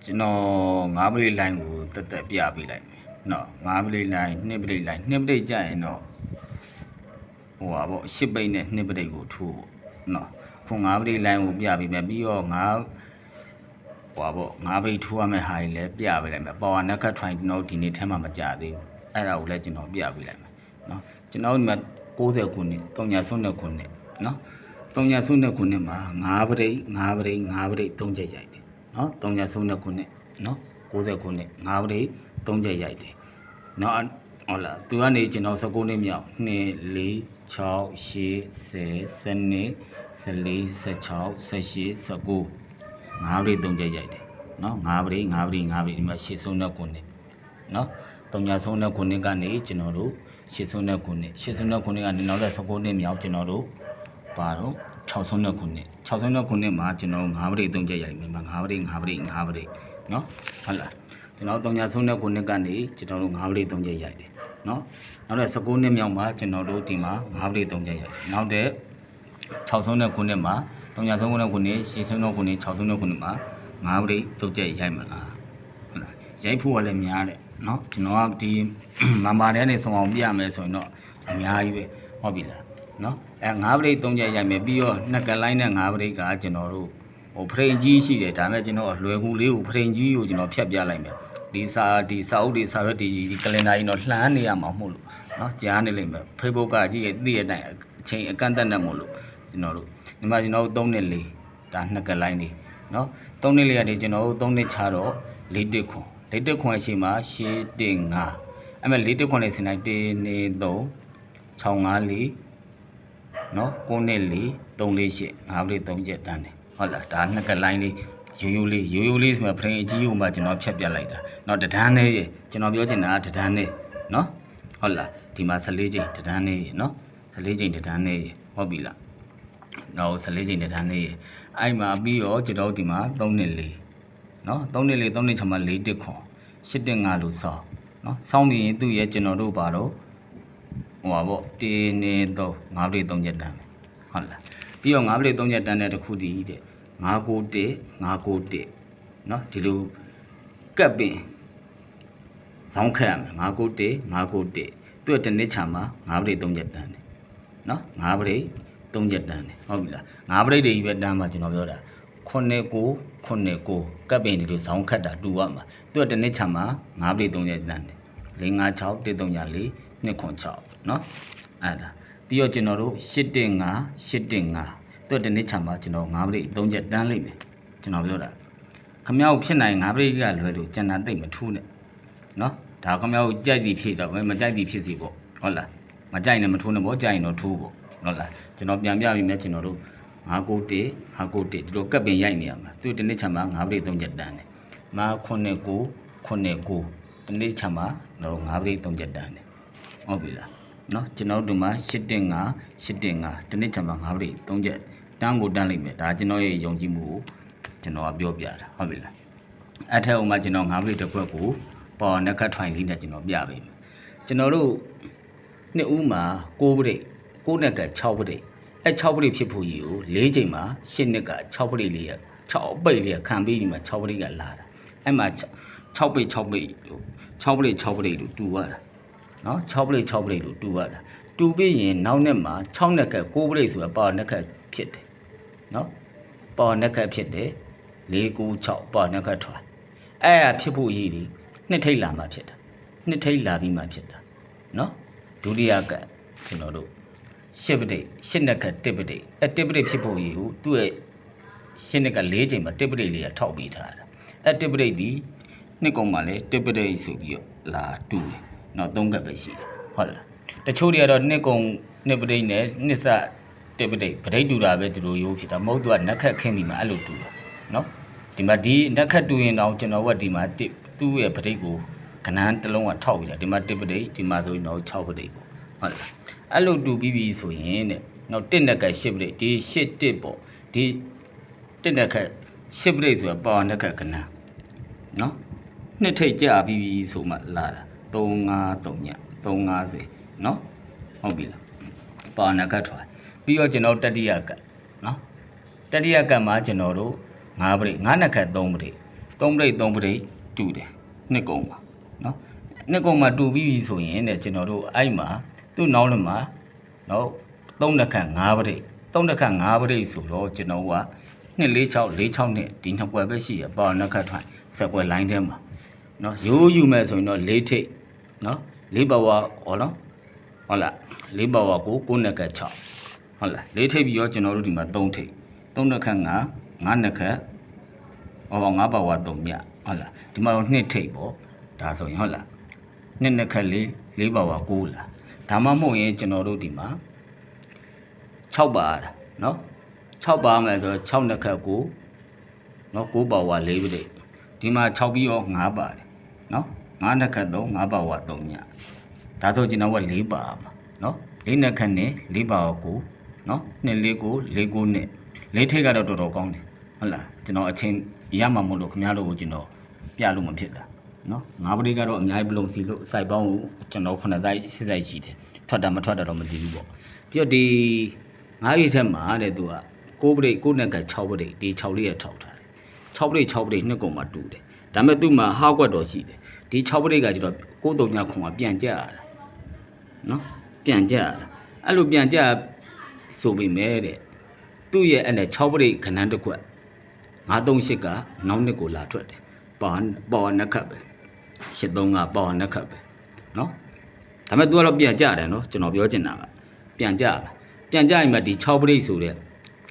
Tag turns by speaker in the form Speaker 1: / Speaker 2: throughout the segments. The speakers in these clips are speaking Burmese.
Speaker 1: ကျွန်တော်9ပရိလိုင်းကိုတက်တက်ပြပေးလိုက်မယ်နော်9ပရိလိုင်း2ပရိလိုင်း2ပရိကြရင်တော့ဟိုပါပေါ့10ပိတ်နဲ့2ပရိကိုထိုးပေါ့နော်ခု9ပရိလိုင်းကိုပြပေးမယ်ပြီးတော့9ဟိုပါပေါ့9ပိတ်ထိုးရမယ့်ဟာကြီးလည်းပြပေးလိုက်မယ်ပေါ်ဝါနက်ခတ်ထွိုင်းကျွန်တော်ဒီနေ့ထဲမှာမကြသေးဘူးအဲ့ဒါကိုလည်းကျွန်တော်ပြပေးလိုက်မယ်နော်ကျွန်တော်ဒီမှာ90ခုနှစ်300ခုနှစ်နော်300ခုနှစ်မှာ9ပရိ9ပရိ9ပရိ3ချက်ရိုက်တယ်နော်300ခုနှစ်နော်90ခုနှစ်9ပရိ3ချက်ရိုက်တယ်နော်ဟုတ်လားသူကနေကျွန်တော်19နှစ်မြောက်2 4 6 8 10 12 14 16 18 19 9ပရိ3ချက်ရိုက်တယ်နော်9ပရိ9ပရိ9ပရိဒီမှာ80ခုနှစ်နော်300ခုနှစ်ကနေကျွန်တော်တို့80ခုနှစ်80ခုနှစ်ကနေနောက်တဲ့19နှစ်မြောက်ကျွန်တော်တို့ပါတော့60ခုနှစ်60ခုနှစ်မှာကျွန်တော်9ပရိ3ချက်ရိုက်မယ်9ပရိ9ပရိ9ပရိနော်ဟုတ်လားကျွန်တော်300ခုနှစ်ကနေကျွန်တော်တို့9ပရိ3ချက်ရိုက်တယ်နော်နောက်တဲ့19နှစ်မြောက်မှာကျွန်တော်တို့ဒီမှာ9ပရိ3ချက်ရိုက်တယ်နောက်တဲ့60ခုနှစ်မှာ300ခုနှစ်ခုနှစ်80ခုနှစ်60ခုနှစ်မှာ9ပရိ3ချက်ရိုက်မှာလားဟုတ်လားရိုက်ဖို့ကလည်းများတယ်နော်ကျွန်တော်ကဒီမန်ပါထဲနေဆောင်အောင်ပြရမယ်ဆိုရင်တော့အများကြီးပဲဟုတ်ပြီလားနော်9ပရိ3ချက်ရိုက်မယ်ပြီးတော့2ကလိုင်းနဲ့9ပရိကကျွန်တော်တို့ဟိုဖရိန်ကြီးရှိတယ်ဒါပေမဲ့ကျွန်တော်လွယ်ကူလေးကိုဖရိန်ကြီးကိုကျွန်တော်ဖြတ်ပြလိုက်မယ်ဒီစာအုပ်တွေစာရွက်ဒီကလင်ဒါကြီးတော့လှမ်းနေရမှာမဟုတ်လို့နော်ကြားနေလိမ့်မယ် Facebook ကကြည့်ရသိတဲ့အတိုင်းအချိန်အကန့်အသတ်နဲ့မဟုတ်လို့ကျွန်တော်တို့ဒီမှာကျွန်တော်တို့3နှစ်4ဒါ2ကလိုင်းနေနော်3နှစ်4ကနေကျွန်တော်တို့3နှစ်ချတော့4တစ်ခွန်4တစ်ခွန်အရှိမှာ8တစ်5အဲ့မဲ့4တစ်ခွန်လေးစလိုက်1 2 3 6 5 4နော်9နှစ်4 3 4 8 9ပရိ3ချက်တန်းတယ်ဟုတ်လားဒါ2ကလိုင်းလေးရိုးရိုးလေးဆိုမှဖရင်အကြီးကိုမှကျွန်တော်ဖြတ်ပြလိုက်တာเนาะတဒန်းလေးရေကျွန်တော်ပြောချင်တာကတဒန်းလေးเนาะဟုတ်လားဒီမှာ14ချိန်တဒန်းလေးရေเนาะ14ချိန်တဒန်းလေးရေဟုတ်ပြီလားနော်14ချိန်တဒန်းလေးရေအဲ့မှာပြီးတော့ကျွန်တော်ဒီမှာ3နှစ်4เนาะ3နှစ်4 3နှစ်ချမှာ4တစ်ခွန်8တစ်5လို့စောင်းเนาะစောင်းနေရင်သူ့ရဲ့ကျွန်တော်တို့ပါတော့ဟိုပါပေါ့1 2 3 5ပရိ3ချက်တန်းဟုတ်လားပြီးတော့9ပရိ3ချက်တန်းတဲ့တစ်ခုတည်းတဲ့991 991เนาะဒီလိုကပ်ပင်ဇောင်းခက်ရမယ်991 991သူ့တနစ်ချာမှာ9ပရိ3ချက်တန်းတယ်เนาะ9ပရိ3ချက်တန်းတယ်ဟုတ်ပြီလား9ပရိတွေကြီးပဲတန်းမှာကျွန်တော်ပြောတာ99ကပ်ပင်ဒီလိုဇောင်းခက်တာတူရမှာသူ့တနစ်ချာမှာ9ပရိ3ချက်တန်းတယ်456 134 296เนาะအဲ့ဒါပြီးတော့ကျွန်တော်တို့815သူ့တနေ့ချမှာကျွန်တော်9ပရိ3ချက်တန်းလိုက်မယ်ကျွန်တော်ပြောတာခမောက်ဖြစ်နိုင်9ပရိကလွယ်လို့ကျန်တာတိတ်မထူးနဲ့နော်ဒါခမောက်ကြိုက်သည်ဖြစ်တော့မကြိုက်သည်ဖြစ်စီပေါ့ဟုတ်လားမကြိုက်နဲ့မထူးနဲ့ပေါ့ကြိုက်ရင်တော့ထူးပေါ့ဟုတ်လားကျွန်တော်ပြန်ပြပြီးမယ်ကျွန်တော်တို့991ဒီလိုကပ်ပင်ရိုက်နေရမှာသူ့တနေ့ချမှာ9ပရိ3ချက်တန်းတယ်99တနေ့ချမှာတော့9ပရိ3ချက်တန်းတယ်ဟုတ်ပြီလားနော်ကျွန်တော်တို့မှာ815တနေ့ချမှာ9ပရိ3ချက်တန်းကိုတန်းလိုက်မယ်ဒါကျွန်တော်ရဲ့ယုံကြည်မှုကိုကျွန်တော်ကပြောပြတာဟုတ်ပြီလားအဲ့ထက်ဥမာကျွန်တော်9ပရိတစ်ခွက်ကိုပေါ်နက်ခတ်ထွိုင်လေးနဲ့ကျွန်တော်ပြပေးမယ်ကျွန်တော်တို့နှစ်ဦးမှာ9ပရိ9နက်က6ပရိအဲ့6ပရိဖြစ်ဖို့ကြီးကို4ချိန်မှာ8နက်က6ပရိလေးရ6ပိတ်လေးခံပြီးဒီမှာ6ပရိကလာတာအဲ့မှာ6ပိတ်6ပရိလို့6ပရိ6ပရိလို့တူရတာနော်6ပရိ6ပရိလို့တူရတာတူပြီးရင်နောက်နှစ်မှာ6နက်က9ပရိဆိုတာပေါ်နက်ခတ်ဖြစ်တယ်နော်ပေါ်နက်ခတ်ဖြစ်တယ်496ပေါ်နက်ခတ်ထွာအဲ့ဒါဖြစ်ဖို့ရည်ဒီနှစ်ထိတ်လာမှဖြစ်တာနှစ်ထိတ်လာပြီးမှဖြစ်တာနော်ဒုတိယကကျွန်တော်တို့10ပရိ10နက်က1ပရိအဲ့1ပရိဖြစ်ဖို့ရည်ကိုသူ့ရဲ့10နက်က4ချိန်မှာ1ပရိလေးကထောက်ပေးထားတာအဲ့1ပရိဒီနှစ်ကောင်မှလည်း1ပရိဆိုပြီးတော့လာတူတယ်နော်3ကပ်ပဲရှိတယ်ဟုတ်လားတချို့တွေကတော့နှစ်ကောင်2ပရိနဲ့နှစ်စတက်ပဋိပဋိတူတာပဲဒီလိုရိုးဖြစ်တာမဟုတ်သူကနက်ခတ်ခင်းပြီးမှအဲ့လိုတူတာနော်ဒီမှာဒီနက်ခတ်တူရင်တော့ကျွန်တော်ကဒီမှာသူ့ရဲ့ပဋိကိုကနန်းတစ်လုံးကထောက်ပြီးတာဒီမှာတက်ပဋိဒီမှာဆိုရင်တော့6ပဋိပေါ့ဟုတ်လားအဲ့လိုတူပြီးပြီဆိုရင်တဲ့နောက်1နက်က10ပဋိဒီ8တစ်ပေါ့ဒီ1နက်က10ပဋိဆိုတာပါနက်ခတ်ကနန်းနော်နှစ်ထိတ်ကြပြီးပြီဆိုမှလာတာ353ည350နော်ဟုတ်ပြီလားပါနက်ခတ်ထွာပြီးတော့ကျွန်တော်တတိယကနော်တတိယကမှာကျွန်တော်တို့9ပရိ9နက်ခတ်3ပရိ 3ပရိတ်3ပရိတ်တူတယ်နှစ်ကုံပါနော်နှစ်ကုံမှာတူပြီးပြီဆိုရင်တဲ့ကျွန်တော်တို့အဲ့မှာသူ့နောက်လည်းမှာနော်3နှစ်ခန့်5ပရိတ်3နှစ်ခန့်5ပရိတ်ဆိုတော့ကျွန်တော်က246နဲ့ဒီနှစ်ကွယ်ပဲရှိရပေါ့နှစ်ခန့်ထွန်းစက်ကွယ်လိုင်းထဲမှာနော်ရိုးယူမယ်ဆိုရင်တော့4ထိပ်နော်4ပါဝါဟောနော်ဟုတ်လား4ပါဝါကို9နှစ်ခန့်6ဟုတ်လား4ထိပ်ပြီးတော့ကျွန်တော်တို့ဒီမှာ3ထိပ်3နှစ်ခန့်5နှစ်ခန့်ဟော5ပါဝါ3ညဟုတ်လားဒီမှာတော့2ထိပ်ပေါ့ဒါဆိုရင်ဟုတ်လား2နှစ်ခန့်4ပါဝါ9လားဒါမှမဟုတ်ရင်ကျွန်တော်တို့ဒီမှာ6ပါနော်6ပါမယ်ဆိုတော့6နှစ်ခန့်9နော်9ပါဝါ4ပရိတ်ဒီမှာ6ပြီးတော့5ပါတယ်နော်5နှစ်ခန့်3 5ပါဝါ3ညဒါဆိုကျွန်တော်က4ပါမှာနော်4နှစ်ခန့်နဲ့4ပါဝါ9နော်2 4 9 4 9နဲ့4ထိပ်ကတော့တော်တော်ကောင်းတယ်ဟုတ်လားကျွန်တော်အချိန်ရမှာမဟုတ်လို့ခင်ဗျားတို့ကိုကျွန်တော်ပြလို့မဖြစ်တာနော်5ပရိတ်ကတော့အများကြီးပလုံစီလို့စိုက်ပေါင်းကိုကျွန်တော်9စိုက်10စိုက်ရှိတယ်ထွက်တာမထွက်တာတော့မသိဘူးပေါ့ပြီးတော့ဒီ5ရိတ်ထက်မှာတဲ့သူက9ပရိတ်9နှစ်က6ပရိတ်ဒီ6လေးရထောက်ထားတယ်6ပရိတ်6ပရိတ်နှစ်ကုန်မှာတူတယ်ဒါပေမဲ့သူ့မှာဟာကွက်တော်ရှိတယ်ဒီ6ပရိတ်ကကျတော့9 3 9 9ကပြန်ကြရတာနော်ပြန်ကြရတာအဲ့လိုပြန်ကြဆိုပေမဲ့တဲ့သူ့ရဲ့အဲ့နဲ့6ပရိတ်ခဏန်းတစ်ခွက်938ကနောက်နှစ်ကိုလာထွက်တယ်ပေါ်နှစ်ခတ်ပဲ835ပေါ်နှစ်ခတ်ပဲနော်ဒါပေမဲ့ तू ကတော့ပြန်ကြတယ်နော်ကျွန်တော်ပြောချင်တာကပြန်ကြရင်မှဒီ6ပရိတ်ဆိုတဲ့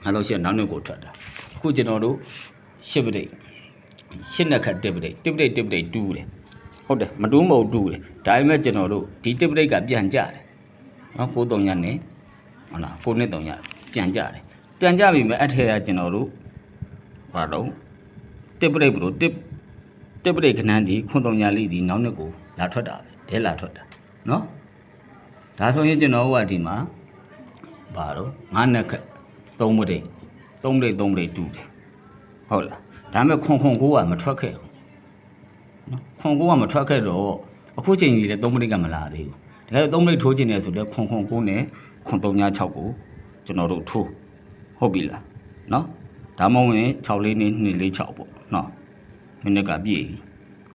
Speaker 1: 938နောက်နှစ်ကိုထွက်တာအခုကျွန်တော်တို့10ပရိတ်10နှစ်ခတ်1ပရိတ်1ပရိတ်1ပရိတ်တူးတယ်ဟုတ်တယ်မတူးမဟုတ်တူးတယ်ဒါပေမဲ့ကျွန်တော်တို့ဒီ1ပရိတ်ကပြန်ကြတယ်နော်9 3ညနဲ့ဟုတ်လား9နှစ်3ညပြန်ကြတယ်ပြန်ကြပြီမဲ့အထက်ကကျွန်တော်တို့ဘာတော့1ပရိတ်ဘလို့1ပရိတ်ခဏန်းဒီခွန်3ညလေးဒီနောက်နှစ်ကိုလာထွက်တာပဲတဲလာထွက်တာနော်ဒါဆိုရင်ကျွန်တော်ကဒီမှာဘာတော့9နှစ်ခက်3ပရိတ်3ပရိတ်3ပရိတ်တူတယ်ဟုတ်လားဒါပေမဲ့ခွန်9ကမထွက်ခဲ့ဘူးနော်ခွန်9ကမထွက်ခဲ့တော့အခုချိန်ကြီးလဲ3ပရိတ်ကမလာသေးဘူးတကယ်3ပရိတ်ထိုးခြင်းနေဆိုတော့ခွန်9နဲ့ခွန်3ည6ကိုကျွန်တော်တို့ထိုးဟုတ်ပြီလားနော်ဒါမှမဟုတ်ရင်6လေးနဲ့2 4 6ပေါ့နော်မိနစ်ကပြည့်ပြီ